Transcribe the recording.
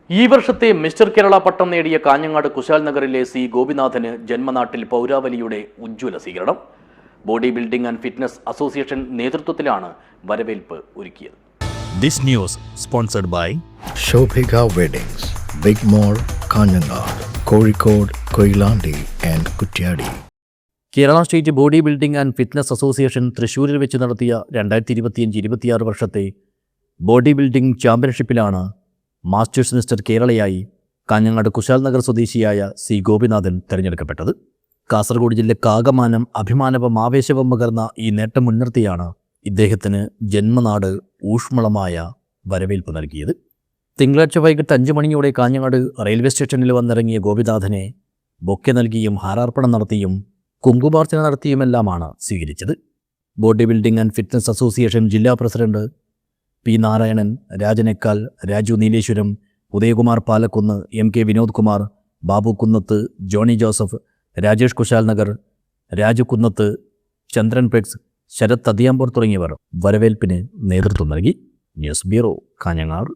ഈ വർഷത്തെ മിസ്റ്റർ കേരള പട്ടം നേടിയ കാഞ്ഞങ്ങാട് കുശാൽ നഗറിലെ സി ഗോപിനാഥന് ജന്മനാട്ടിൽ പൗരാവലിയുടെ ഉജ്ജ്വല സ്വീകരണം. Body building and fitness association നേതൃത്വത്തിലാണ് വരവേൽപ്പ് ഒരുക്കിയത്. This news sponsored by Shobhika Weddings, Big Mall, Kanyanad, Kozhikode, Koilandi and Kutyadi. Kerala state body building and fitness association തൃശ്ശൂരിൽ വെച്ച് നടത്തിയ 2025-26 വർഷത്തെ ബോഡി ബിൽഡിംഗ് ചാമ്പ്യൻഷിപ്പിലാണ് മാസ്റ്റേഴ്സ് മിസ്റ്റർ കേരളയായി കാഞ്ഞങ്ങാട് കുശാൽ നഗർ സ്വദേശിയായ സി ഗോപിനാഥൻ തിരഞ്ഞെടുക്കപ്പെട്ടത്. കാസർഗോഡ് ജില്ലയ്ക്ക് ആകമാനം അഭിമാനവും ആവേശവും പകർന്ന ഈ നേട്ടം മുൻനിർത്തിയാണ് ഇദ്ദേഹത്തിന് ജന്മനാട് ഊഷ്മളമായ വരവേൽപ്പ് നൽകിയത്. തിങ്കളാഴ്ച വൈകിട്ട് 5 മണിയോടെ കാഞ്ഞങ്ങാട് റെയിൽവേ സ്റ്റേഷനിൽ വന്നിറങ്ങിയ ഗോപിനാഥനെ ബൊക്കെ നൽകിയും ഹാരാർപ്പണം നടത്തിയും കുങ്കുമാർച്ചന നടത്തിയുമെല്ലാമാണ് സ്വീകരിച്ചത്. Body building and fitness association ജില്ലാ പ്രസിഡന്റ് പി നാരായണൻ, രാജനേക്കാൽ, Raju Nileshwaram, Udayakumar Palakkunnu, MK Vinod Kumar, Babu Kunnath, Johnny Joseph, Rajesh Kushal Nagar, Raju Kunnath, Chandran പെക്സ്, ശരത് അതിയാമ്പൂർ തുടങ്ങിയവർ വരവേൽപ്പിന് നേതൃത്വം നൽകി. News bureau, Kanhangad.